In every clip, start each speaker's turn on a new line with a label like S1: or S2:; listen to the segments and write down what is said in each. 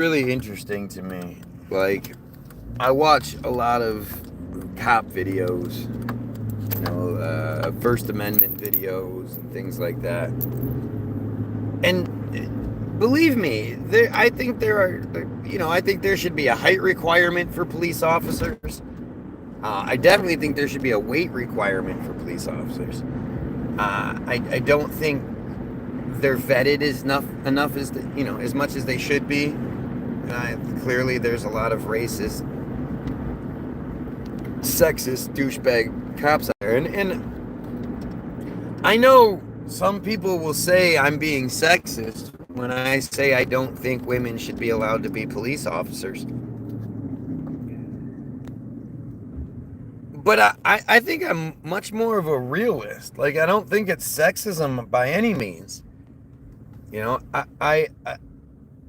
S1: really interesting to me. Like, I watch a lot of cop videos, First Amendment videos and things like that. And believe me, I think I think there should be a height requirement for police officers. I definitely think there should be a weight requirement for police officers. I don't think they're vetted enough as much as they should be. Clearly, there's a lot of racist, sexist, douchebag cops out there, and I know some people will say I'm being sexist when I say I don't think women should be allowed to be police officers. But I think I'm much more of a realist. Like, I don't think it's sexism by any means.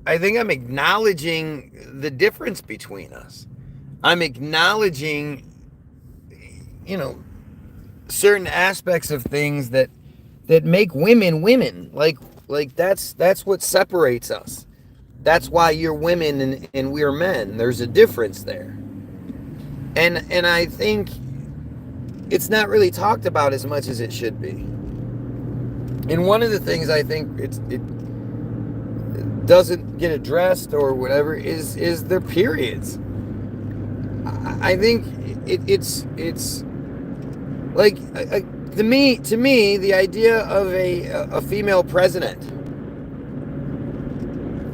S1: I think I'm acknowledging the difference between us. I'm acknowledging, certain aspects of things that make women women. Like that's what separates us. That's why you're women and we're men. There's a difference there. And I think it's not really talked about as much as it should be. And one of the things I think it doesn't get addressed or whatever is their periods. I think it's like to me the idea of a female president.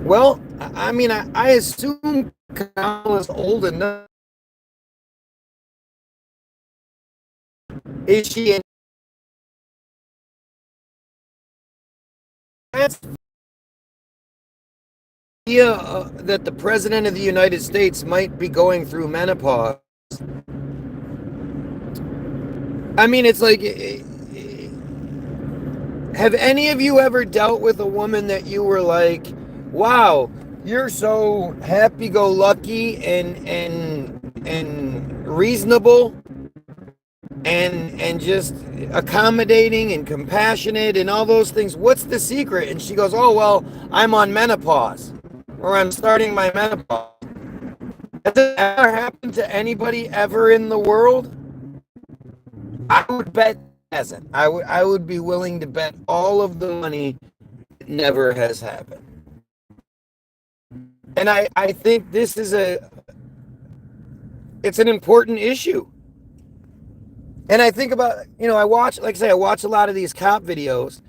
S1: Well, I mean I assume Kamala's old enough. Is she in? That's the idea that the president of the United States might be going through menopause. I mean, it's like, have any of you ever dealt with a woman that you were like, wow, you're so happy-go-lucky and reasonable and just accommodating and compassionate and all those things. What's the secret? And she goes, oh, well, I'm on menopause, or I'm starting my menopause. Has it ever happened to anybody ever in the world? I would bet it hasn't. I would be willing to bet all of the money it never has happened. And I think this is it's an important issue. And I think about, I watch a lot of these cop videos,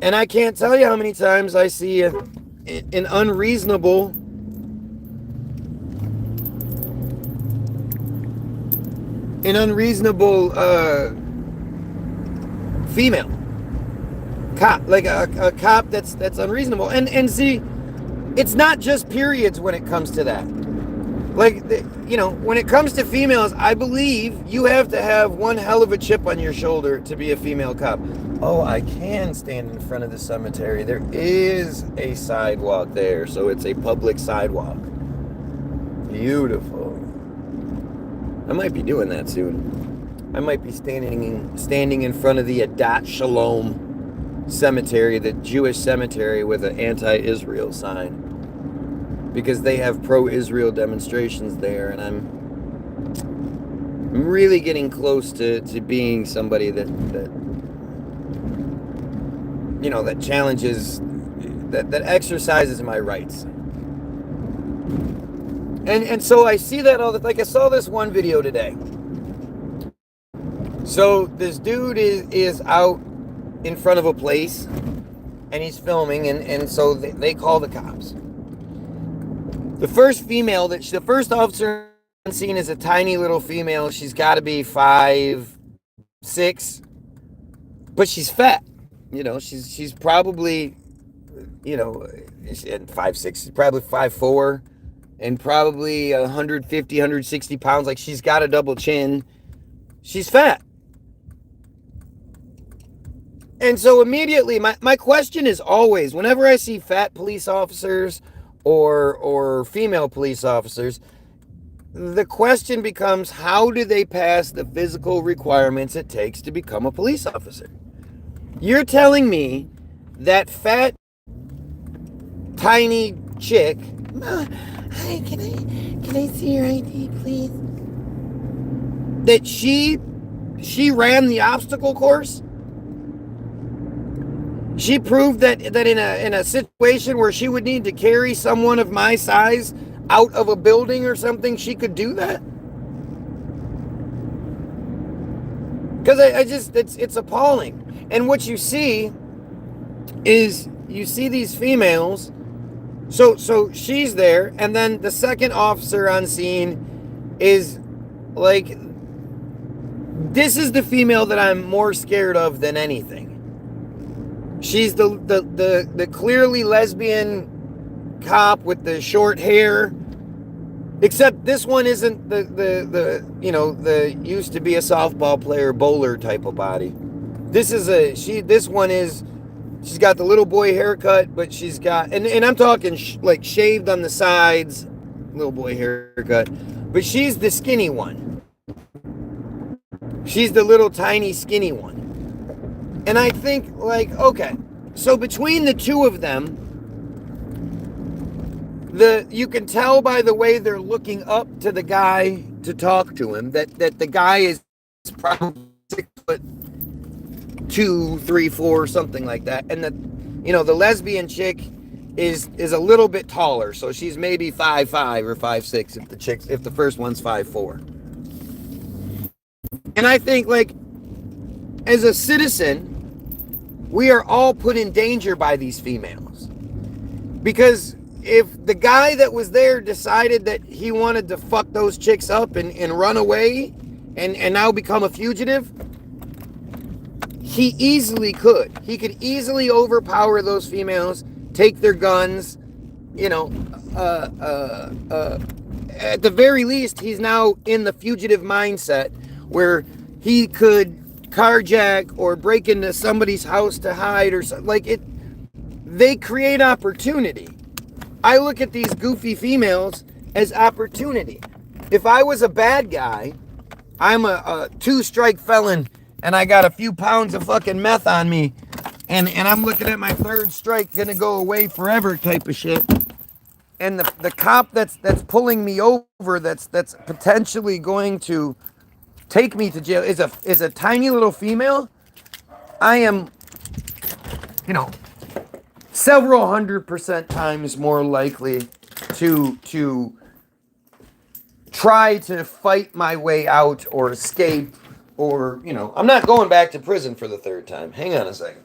S1: and I can't tell you how many times I see an unreasonable female cop, like a cop that's unreasonable. And see, it's not just periods when it comes to that. Like, when it comes to females, I believe you have to have one hell of a chip on your shoulder to be a female cop. Oh, I can stand in front of the cemetery. There is a sidewalk there, so it's a public sidewalk. Beautiful. I might be doing that soon. I might be standing in front of the Adat Shalom cemetery, the Jewish cemetery with an anti-Israel sign, because they have pro-Israel demonstrations there, and I'm really getting close to being somebody that challenges, that exercises my rights. And so I see that like I saw this one video today. So this dude is out in front of a place, and he's filming, and so they call the cops. The first officer on scene is a tiny little female. She's got to be 5'6", but she's fat. She's probably, 5'6", she's probably 5'4", and probably 150, 160 pounds. Like, she's got a double chin. She's fat. And so immediately, my question is always, whenever I see fat police officers or female police officers, the question becomes, how do they pass the physical requirements it takes to become a police officer? You're telling me that fat, tiny chick Hi, can I see your ID, please? That she ran the obstacle course. She proved that in a situation where she would need to carry someone of my size out of a building or something, she could do that. Because I just it's appalling. And what you see is you see these females. So she's there, and then the second officer on scene is like, this is the female that I'm more scared of than anything. She's the clearly lesbian cop with the short hair. Except this one isn't the used to be a softball player bowler type of body. This one is, she's got the little boy haircut, but she's got, and I'm talking like shaved on the sides, little boy haircut, but she's the skinny one. She's the little tiny skinny one. And I think, like, okay, so between the two of them, you can tell by the way they're looking up to the guy to talk to him that the guy is probably 6'2", 3, 4, something like that, and the lesbian chick is a little bit taller, so she's maybe 5'5" or 5'6" if the first one's 5'4". And I think, like, as a citizen, we are all put in danger by these females, because if the guy that was there decided that he wanted to fuck those chicks up and run away and now become a fugitive, he easily could. He could easily overpower those females, take their guns, at the very least, he's now in the fugitive mindset where he could carjack or break into somebody's house to hide or something. Like it, they create opportunity. I look at these goofy females as opportunity. If I was a bad guy, I'm a 2-strike felon, and I got a few pounds of fucking meth on me, and I'm looking at my 3rd strike gonna go away forever type of shit. And the cop that's pulling me over, that's potentially going to take me to jail, is a tiny little female. I am, several 100% times more likely to try to fight my way out or escape, or I'm not going back to prison for the 3rd time. Hang on a second.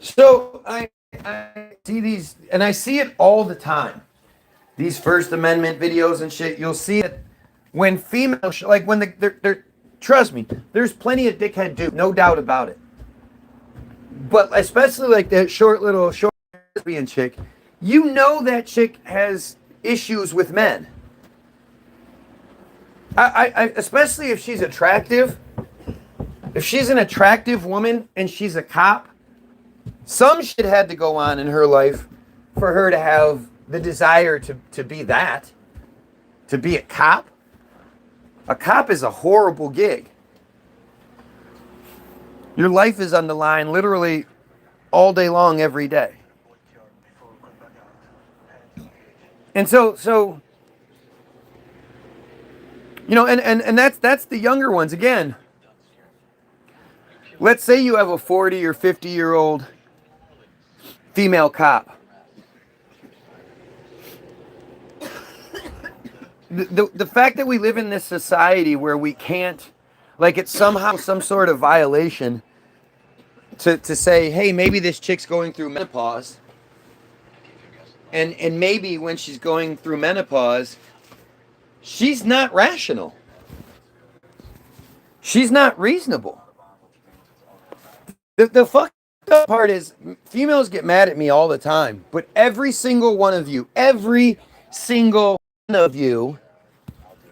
S1: So I see these, and I see it all the time. These First Amendment videos and shit. You'll see it when females, like when they're trust me, there's plenty of dickhead dudes, no doubt about it. But especially like that short lesbian chick, that chick has issues with men. I especially if she's attractive. If she's an attractive woman and she's a cop, some shit had to go on in her life for her to have the desire to be that. To be a cop. A cop is a horrible gig. Your life is on the line literally all day long, every day. And so and that's the younger ones. Again, let's say you have a 40 or 50-year-old female cop. The fact that we live in this society where we can't, like, it's somehow some sort of violation to say, hey, maybe this chick's going through menopause, and maybe when she's going through menopause, she's not rational. She's not reasonable. The fucked up part is females get mad at me all the time, but every single one of you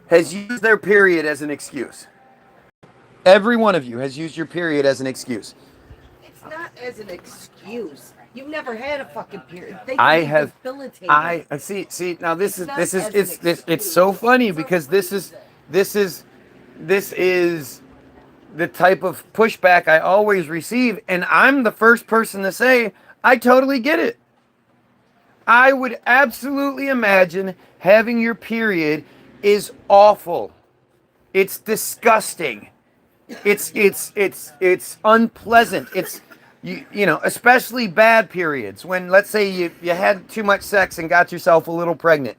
S1: has used their period as an excuse. Every one of you has used your period as an excuse.
S2: It's not as an excuse. You've never had a fucking period. They
S1: I
S2: can be
S1: have.
S2: debilitating.
S1: I see. Now this
S2: It's
S1: is
S2: not
S1: this is
S2: as an
S1: it's
S2: excuse.
S1: so funny because this is the type of pushback I always receive, and I'm the first person to say I totally get it. I would absolutely imagine having your period is awful. It's disgusting. It's unpleasant. It's you know, especially bad periods when, let's say, you had too much sex and got yourself a little pregnant,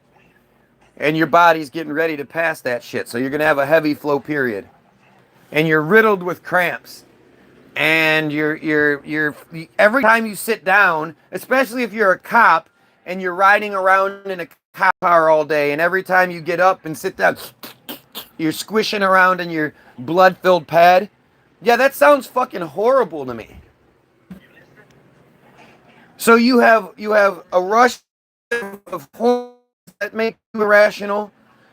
S1: and your body's getting ready to pass that shit. So you're gonna have a heavy flow period, and you're riddled with cramps, and you're every time you sit down, especially if you're a cop and you're riding around in a cop car all day, and every time you get up and sit down, you're squishing around in your blood-filled pad. Yeah, that sounds fucking horrible to me. So you have a rush of hormones that make you irrational.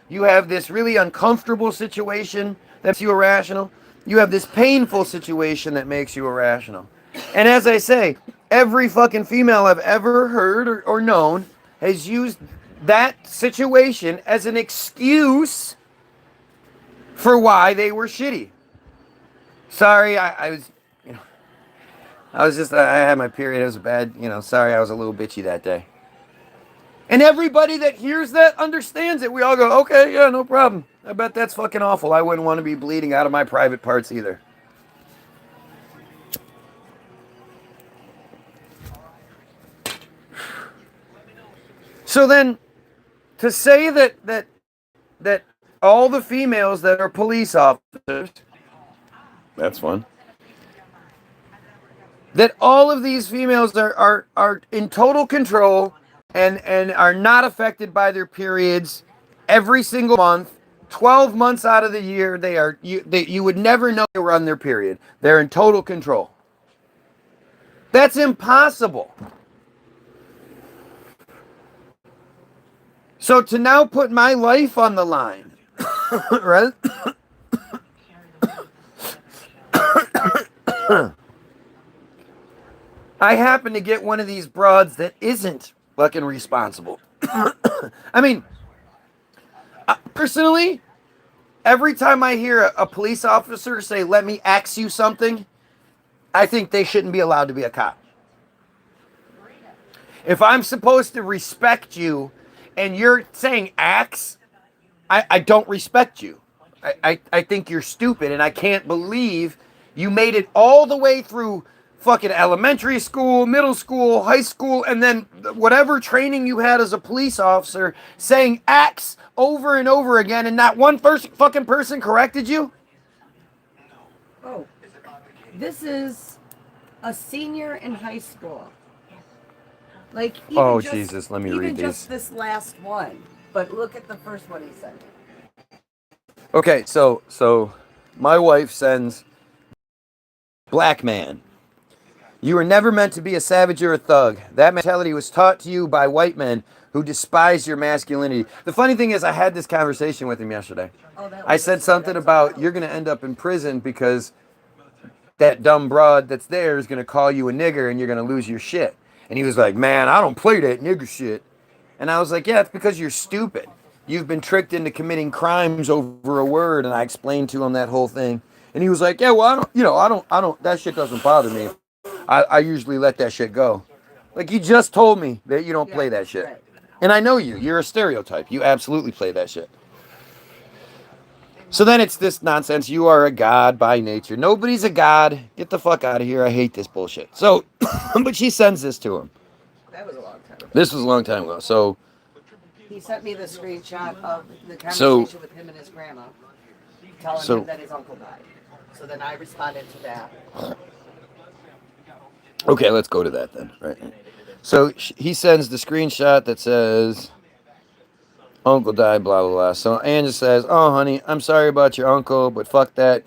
S1: You have this really uncomfortable situation that makes you irrational. You have this painful situation that makes you irrational. And as I say, every fucking female I've ever heard or known has used that situation as an excuse for why they were shitty. Sorry, I was, you know, I had my period. It was bad, you know, sorry, I was a little bitchy that day. And everybody that hears that understands it. We all go, okay, yeah, no problem. I bet that's fucking awful. I wouldn't want to be bleeding out of my private parts either. So then, to say that all the females that are police officers, that's fun. That all of these females are in total control and are not affected by their periods every single month, 12 months out of the year. You would never know they were on their period. They're in total control. That's impossible. So to now put my life on the line, right? I happen to get one of these broads that isn't fucking responsible. I mean, personally, every time I hear a police officer say, "Let me ask you something," I think they shouldn't be allowed to be a cop. If I'm supposed to respect you and you're saying axe, I don't respect you. I think you're stupid, and I can't believe you made it all the way through fucking elementary school, middle school, high school, and then whatever training you had as a police officer, saying axe over and over again, and not one fucking person corrected you?
S2: Oh, this is a senior in high school. Like, even
S1: Jesus, let me read these.
S2: Even just this last one. But look at the first one he sent me.
S1: Okay, so my wife sends, "Black man, you were never meant to be a savage or a thug. That mentality was taught to you by white men who despise your masculinity." The funny thing is, I had this conversation with him yesterday. I said something about, you're going to end up in prison because that dumb broad that's there is going to call you a nigger and you're going to lose your shit. And he was like, "Man, I don't play that nigger shit." And I was like, "Yeah, it's because you're stupid. You've been tricked into committing crimes over a word." And I explained to him that whole thing. And he was like, "Yeah, well, I don't, that shit doesn't bother me. I usually let that shit go." Like, you just told me that you don't play that shit. Right. And I know you. You're a stereotype. You absolutely play that shit. So then it's this nonsense. You are a god by nature. Nobody's a god. Get the fuck out of here. I hate this bullshit. So, but she sends this to him.
S2: That was a long time ago.
S1: This was a long time ago. So
S2: he sent me the screenshot of the conversation with him and his grandma, telling him that his uncle died. So then I responded to that.
S1: Okay, let's go to that then. Right. So he sends the screenshot that says, "Uncle died, blah, blah, blah." So Ann just says, "Oh, honey, I'm sorry about your uncle, but fuck that.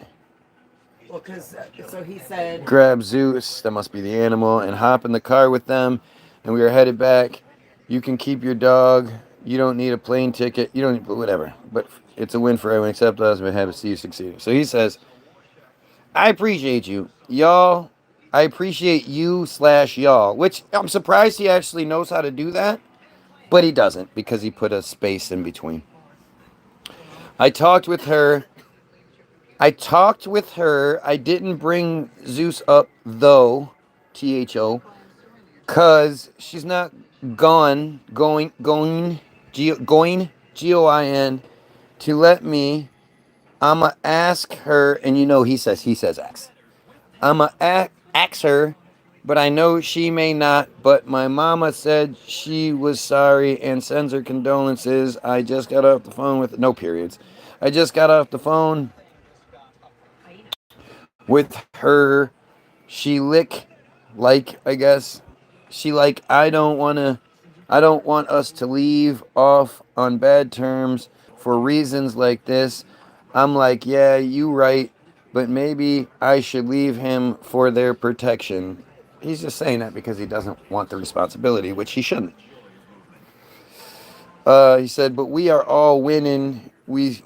S2: Well, because so he said,
S1: grab Zeus, that must be the animal, and hop in the car with them. And we are headed back. You can keep your dog. You don't need a plane ticket. You don't need, whatever. But it's a win for everyone except us. We're happy to see you succeeding. So he says, I appreciate you. Y'all, I appreciate you / y'all, which I'm surprised he actually knows how to do that. But he doesn't because he put a space in between. I talked with her. I didn't bring Zeus up though, THO, cause she's not going, GOIN, to let me. I'ma ask her, and he says X. I'ma ask her, but I know she may not. But my mama said she was sorry and sends her condolences. I just got off the phone with no periods. I just got off the phone with her. She I guess she I don't want us to leave off on bad terms for reasons like this. I'm like, yeah, you right, but maybe I should leave him for their protection. He's just saying that because he doesn't want the responsibility, which he shouldn't. He said, but we are all winning. We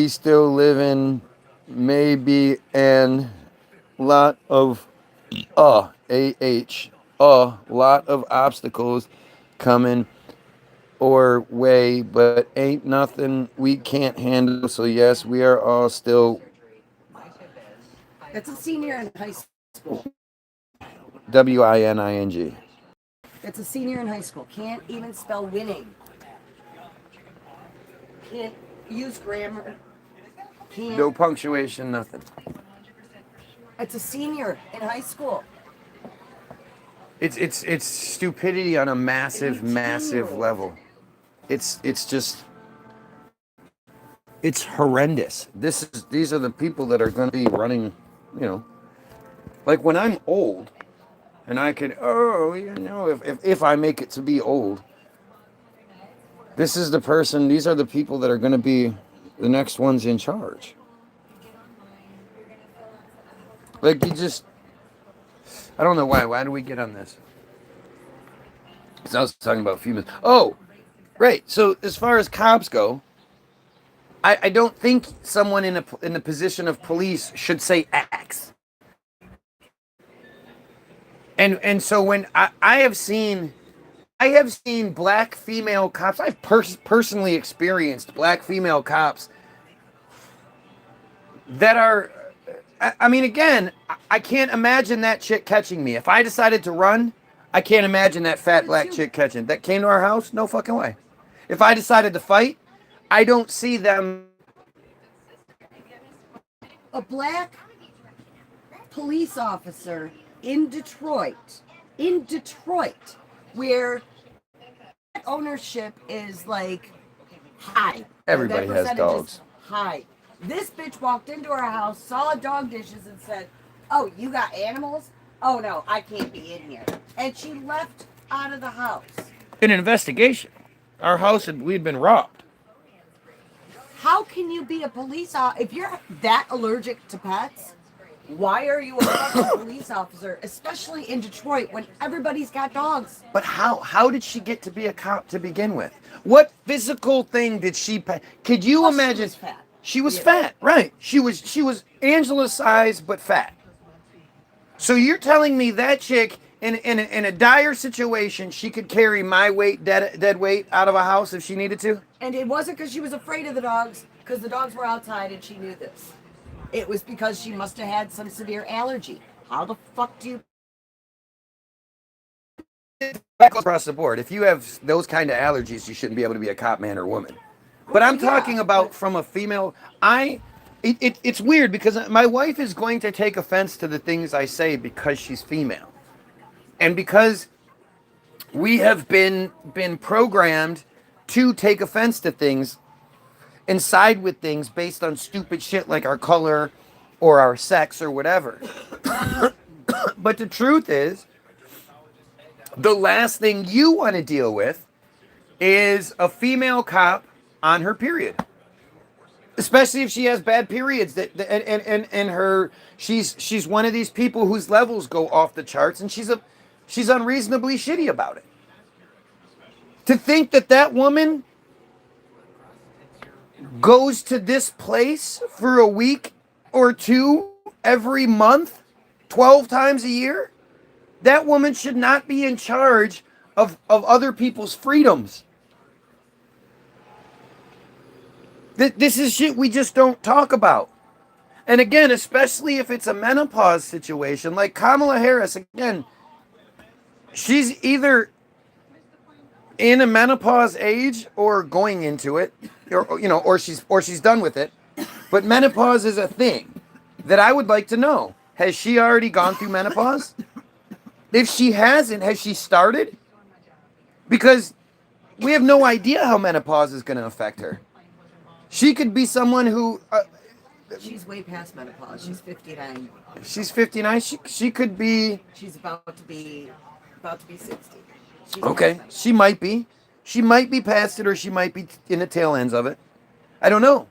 S1: still live in maybe an lot of a lot of obstacles coming or way, but ain't nothing we can't handle. So yes, we are all still
S2: it's a senior in high school.
S1: WINING.
S2: It's a senior in high school. Can't even spell winning. Can't use grammar.
S1: No punctuation, nothing.
S2: It's a senior in high school.
S1: It's stupidity on a massive level. It's horrendous. These are the people that are going to be running, like when I'm old, and I could, if I make it to be old, these are the people that are going to be the next ones in charge. Like I don't know why. Why do we get on this? Because I was talking about females. Oh, right. So as far as cops go, I don't think someone in the position of police should say X. And so when I have seen black female cops. I've personally experienced black female cops that are. I mean, again, I can't imagine that chick catching me. If I decided to run, I can't imagine that fat black chick catching. That came to our house? No fucking way. If I decided to fight, I don't see them.
S2: A black police officer in Detroit, where ownership is like high.
S1: Everybody has dogs.
S2: High. This bitch walked into our house, saw dog dishes, and said, "Oh, you got animals? Oh no, I can't be in here." And she left out of the house.
S1: In an investigation, our house we'd been robbed.
S2: How can you be a police officer if you're that allergic to pets? Why are you a fucking police officer, especially in Detroit when everybody's got dogs?
S1: But how did she get to be a cop to begin with? What physical thing did she? Could you imagine?
S2: She was fat.
S1: She was fat, right? She was Angela's size, but fat. So you're telling me that chick in a dire situation, she could carry my weight, dead weight, out of a house if she needed to?
S2: And it wasn't because she was afraid of the dogs, because the dogs were outside and she knew this. It was because she must have had some severe allergy. How the fuck do you?
S1: Across the board, if you have those kind of allergies, you shouldn't be able to be a cop, man or woman. But I'm talking about from a female. It's weird because my wife is going to take offense to the things I say because she's female, and because we have been programmed to take offense to things and side with things based on stupid shit like our color or our sex or whatever. But the truth is, the last thing you want to deal with is a female cop on her period. especially if she has bad periods and her she's one of these people whose levels go off the charts, and she's unreasonably shitty about it. To think that that woman goes to this place for a week or two every month, 12 times a year, that woman should not be in charge of other people's freedoms. This is shit we just don't talk about. And again, especially if it's a menopause situation, like Kamala Harris, again, she's either in a menopause age or going into it, or she's done with it. But menopause is a thing that I would like to know. Has she already gone through menopause? If she hasn't, has she started? Because we have no idea how menopause is going to affect her. She could be someone who
S2: She's way past menopause. She's 59.
S1: she's 59. She could be
S2: She's about to be 60. She's
S1: okay.
S2: past
S1: She might be. She might be past it, or she might be in the tail ends of it. I don't know.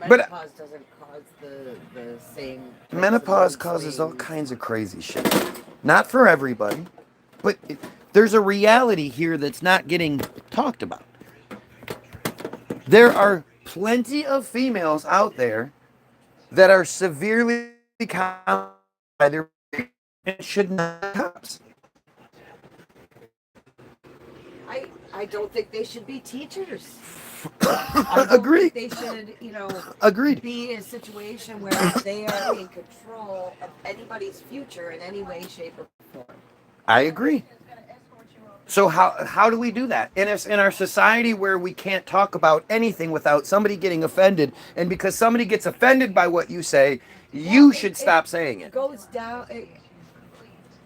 S1: But
S2: menopause doesn't cause the same.
S1: menopause causes all kinds of crazy shit. Not for everybody, but there's a reality here that's not getting talked about. There are plenty of females out there that are severely compromised by their and should not be cops.
S2: I don't think they should be teachers. I don't
S1: Agreed.
S2: think they should,
S1: Agreed.
S2: be in a situation where they are in control of anybody's future in any way, shape, or form.
S1: I agree. So how do we do that in our society where we can't talk about anything without somebody getting offended, and because somebody gets offended by what you say, you should stop saying it?
S2: Goes down.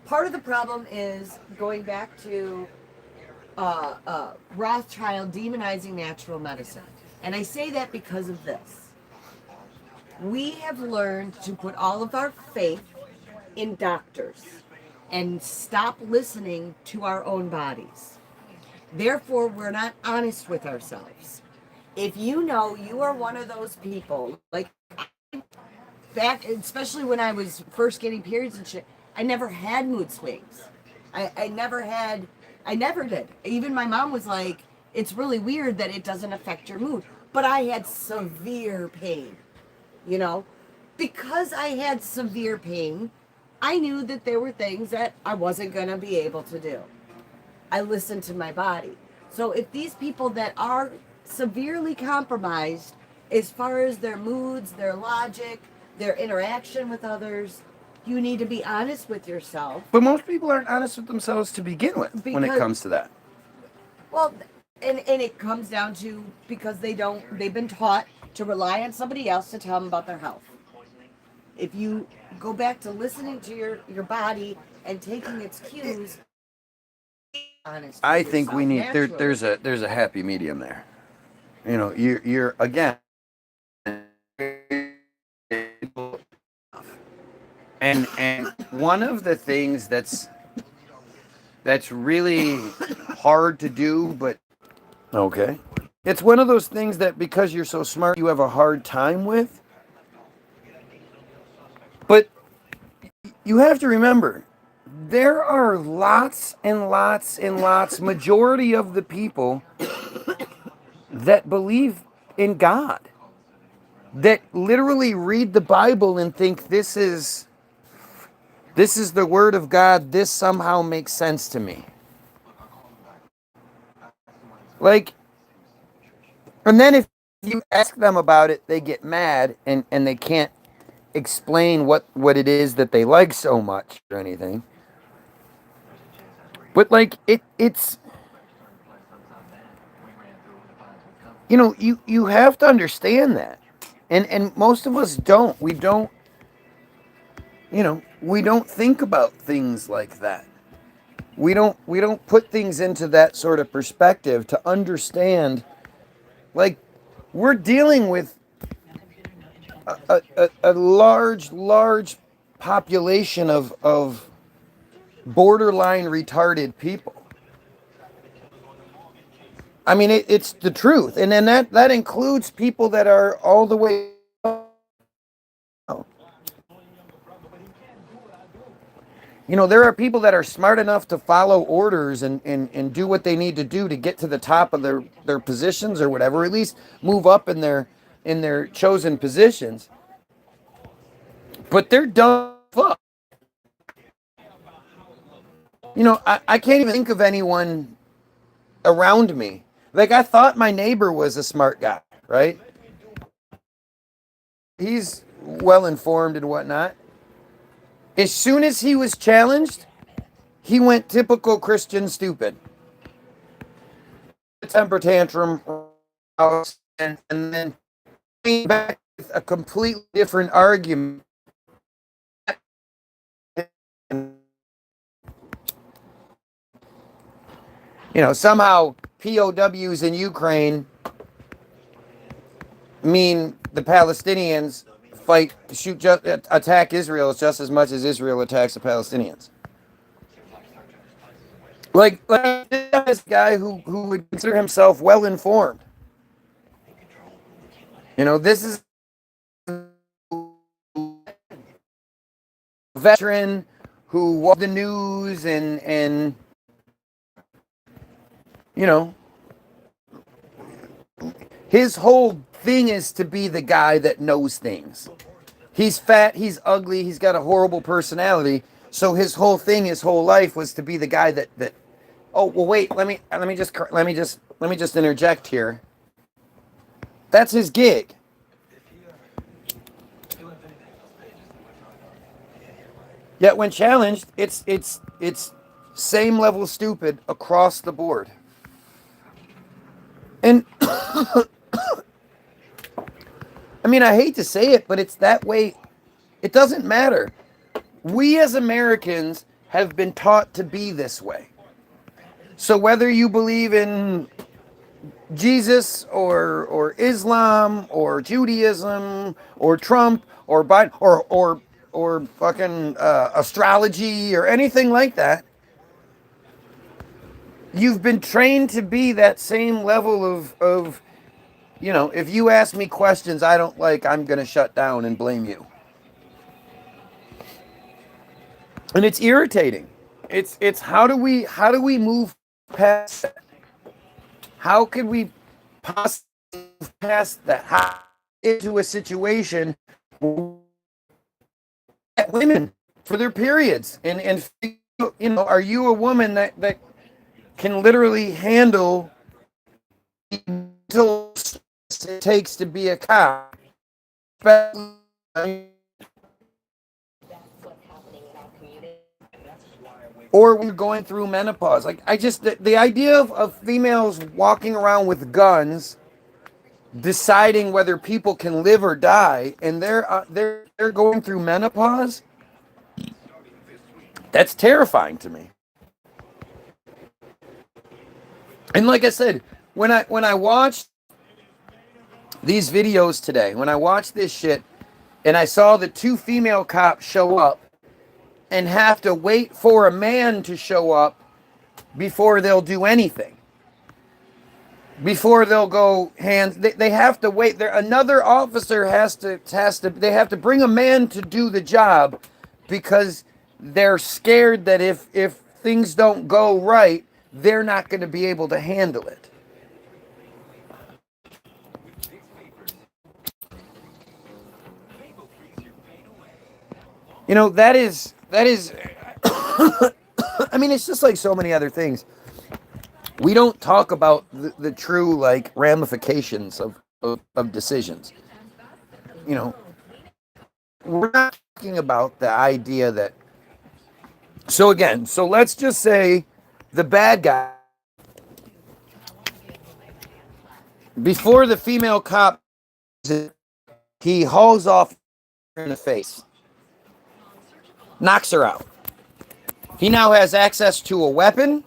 S2: Part of the problem is going back to Rothschild demonizing natural medicine, and I say that because of this. We have learned to put all of our faith in doctors and stop listening to our own bodies. Therefore, we're not honest with ourselves. If you know you are one of those people, like back, especially when I was first getting periods and shit, I never had mood swings. I never did. Even my mom was like, it's really weird that it doesn't affect your mood. But I had severe pain, Because I had severe pain, I knew that there were things that I wasn't going to be able to do. I listened to my body. So if these people that are severely compromised as far as their moods, their logic, their interaction with others, you need to be honest with yourself.
S1: But most people aren't honest with themselves to begin with when it comes to that.
S2: Well, and it comes down to because they've been taught to rely on somebody else to tell them about their health. If you go back to listening to your body and taking its cues, honest.
S1: I think we need there's a happy medium there. You're again, and one of the things that's really hard to do, but okay, it's one of those things that because you're so smart you have a hard time with. But you have to remember, there are lots and lots and lots, majority of the people that believe in God, that literally read the Bible and think this is the word of God, this somehow makes sense to me. And then if you ask them about it, they get mad and they can't explain what it is that they like so much or anything. But it's you have to understand that. And most of us don't. We don't think about things like that. We don't put things into that sort of perspective to understand, we're dealing with a large population of borderline retarded people. I mean, it's the truth, and then that includes people that are all the way. You know, there are people that are smart enough to follow orders and do what they need to do to get to the top of their positions or whatever, or at least move up in their chosen positions. But they're dumb fuck. You know, I can't even think of anyone around me. Like, I thought my neighbor was a smart guy, right? He's well informed and whatnot. As soon as he was challenged, he went typical Christian stupid. A temper tantrum, and then came back with a completely different argument. You know, somehow POWs in Ukraine mean the Palestinians attack Israel just as much as Israel attacks the Palestinians. Like this guy who would consider himself well informed. You know, this is a veteran who watched the news and you know, his whole thing is to be the guy that knows things. He's fat, he's ugly, he's got a horrible personality. So his whole thing, his whole life was to be the guy that oh, well wait, let me just interject here. That's his gig. Yet when challenged, it's same level stupid across the board. And I mean, I hate to say it, but it's that way. It doesn't matter. We as Americans have been taught to be this way. So whether you believe in Jesus or Islam or Judaism or Trump or Biden or fucking astrology or anything like that, you've been trained to be that same level of, you know, if you ask me questions I don't like, I'm going to shut down and blame you. And it's irritating. It's how do we move past that? How can we possibly move past that? How into a situation where women for their periods and you know, are you a woman that can literally handle the mental stress it takes to be a cop? Or when you're going through menopause. Like, I just, the idea of females walking around with guns, deciding whether people can live or die, and they're going through menopause, that's terrifying to me. And like I said, when I watched these videos today, when I watched this shit, and I saw the two female cops show up and have to wait for a man to show up before they'll do anything. Before they'll go hands, they have to wait. There, another officer has to. They have to bring a man to do the job because they're scared that if things don't go right, they're not going to be able to handle it. You know, that is I mean, it's just like so many other things. We don't talk about the true, like, ramifications of decisions. You know, we're not talking about the idea that, so let's just say the bad guy, before the female cop, he hauls off in the face, knocks her out. He now has access to a weapon.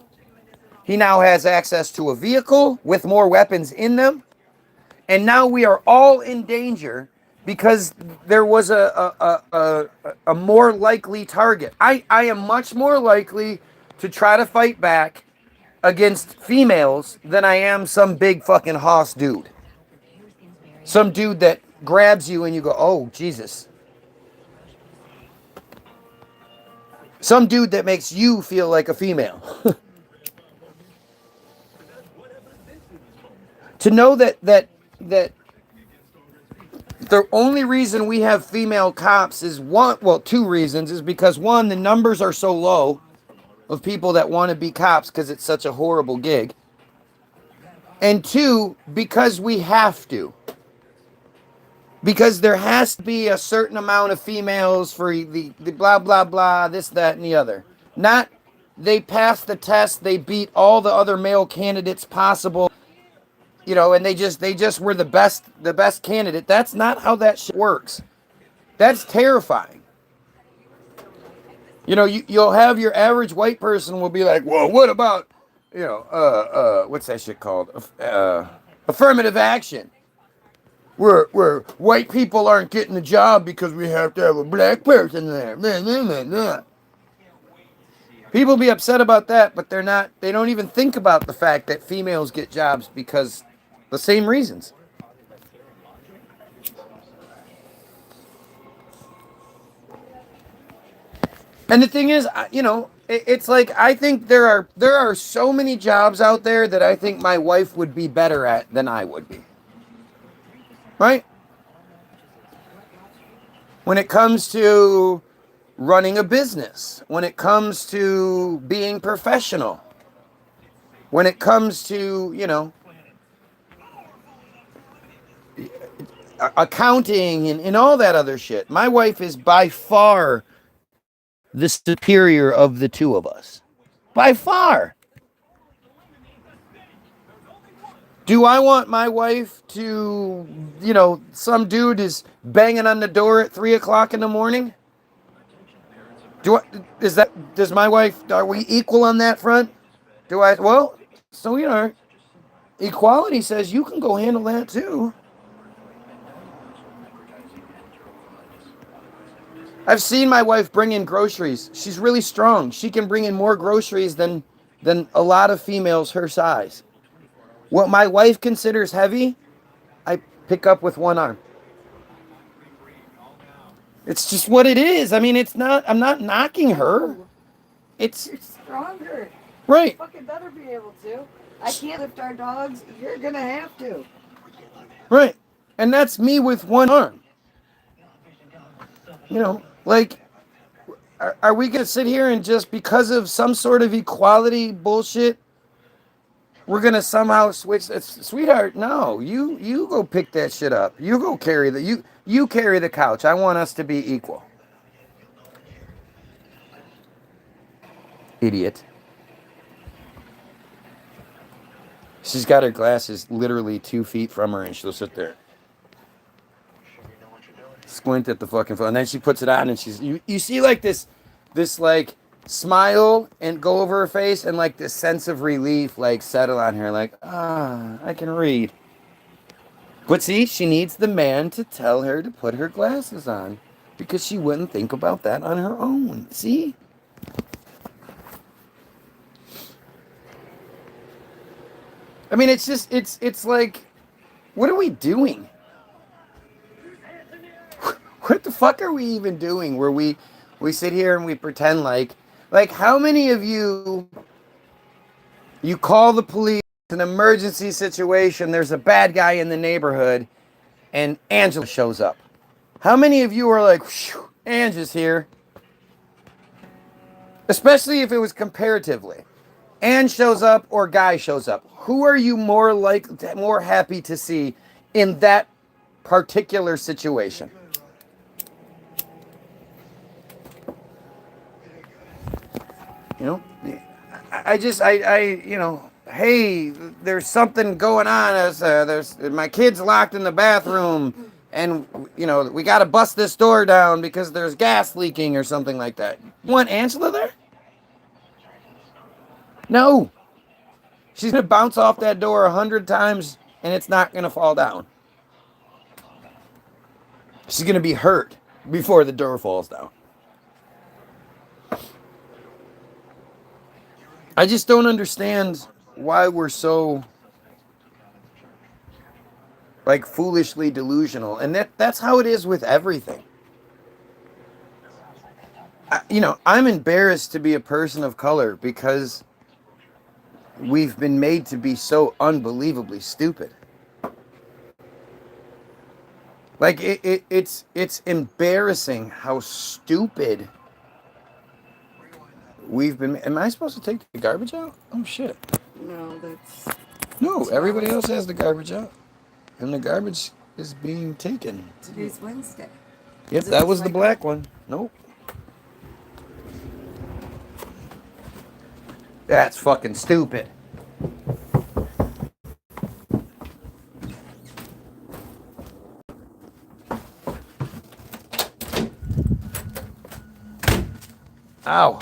S1: He now has access to a vehicle with more weapons in them. And now we are all in danger because there was a more likely target. I am much more likely to try to fight back against females than I am some big fucking hoss dude. Some dude that grabs you and you go, oh, Jesus. Some dude that makes you feel like a female. To know that the only reason we have female cops is two reasons. Is because one, the numbers are so low of people that want to be cops because it's such a horrible gig. And two, because we have to. Because there has to be a certain amount of females for the blah, blah, blah, this, that, and the other. Not they passed the test, they beat all the other male candidates possible, and they just were the best candidate. That's not how that shit works. That's terrifying. You'll have your average white person will be like, well, what about, what's that shit called? Affirmative action. Where white people aren't getting the job because we have to have a black person there. Blah, blah, blah, blah. People be upset about that, but they don't even think about the fact that females get jobs because the same reasons. And the thing is, it's like I think there are so many jobs out there that I think my wife would be better at than I would be. Right? When it comes to running a business, when it comes to being professional, when it comes to, accounting and all that other shit, my wife is by far the superior of the two of us. By far. Do I want my wife to, some dude is banging on the door at 3 o'clock in the morning? Does my wife, are we equal on that front? So we are. Equality says you can go handle that too. I've seen my wife bring in groceries. She's really strong. She can bring in more groceries than a lot of females her size. What my wife considers heavy, I pick up with one arm. It's just what it is. I mean, I'm not knocking her.
S2: You're stronger.
S1: Right.
S2: You fucking better be able to. I can't lift our dogs. You're gonna have to.
S1: Right. And that's me with one arm. Are we gonna sit here and just because of some sort of equality bullshit, we're gonna somehow switch? Sweetheart, no. You go pick that shit up. You go carry you carry the couch. I want us to be equal. Idiot. She's got her glasses literally 2 feet from her, and she'll sit there, squint at the fucking phone, and then she puts it on, and you see like this like smile and go over her face, and like this sense of relief like settle on her, like I can read. But see, she needs the man to tell her to put her glasses on because she wouldn't think about that on her own. See? I mean, it's like, what are we doing? What the fuck are we even doing where we sit here and we pretend like how many of you call the police, an emergency situation, there's a bad guy in the neighborhood, and Angela shows up? How many of you are like, Angela's here? Especially if it was comparatively. Ann shows up or Guy shows up. Who are you more happy to see in that particular situation? Hey, there's something going on. There's my kid's locked in the bathroom, and we got to bust this door down because there's gas leaking or something like that. You want Angela there? No. She's going to bounce off that door 100 times, and it's not going to fall down. She's going to be hurt before the door falls down. I just don't understand why we're so like foolishly delusional, and that's how it is with everything. I'm embarrassed to be a person of color because we've been made to be so unbelievably stupid. Like it's embarrassing how stupid we've been. Am I supposed to take the garbage out? Oh shit.
S2: No, that's
S1: No, everybody else has the garbage out. And the garbage is being taken.
S2: today's Wednesday.
S1: Yep,
S2: Is it
S1: that was the
S2: like
S1: black one. Nope. That's fucking stupid. Ow.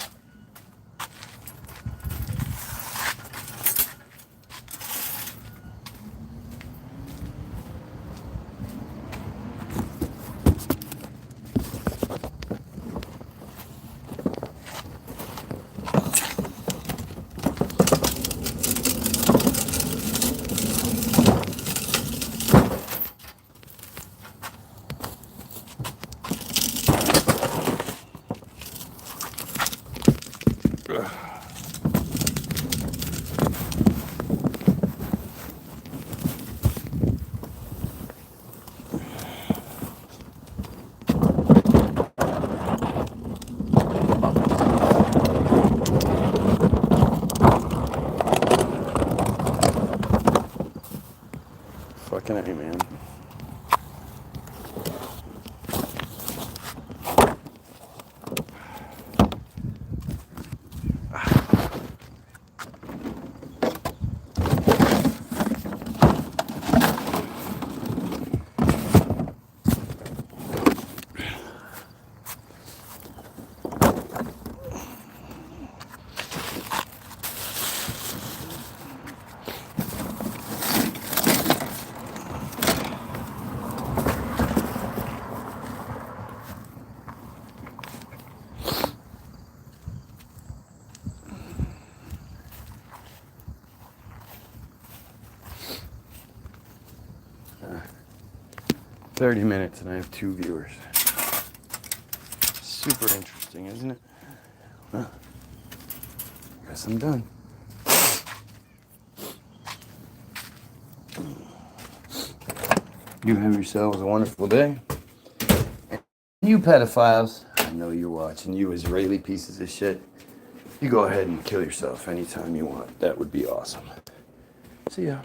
S1: Fucking A, man. Uh, 30 minutes and I have 2 viewers. Super interesting, isn't it? Huh. Guess I'm done. You have yourselves a wonderful day. And you pedophiles, I know you're watching. You Israeli pieces of shit. You go ahead and kill yourself anytime you want. That would be awesome. See ya.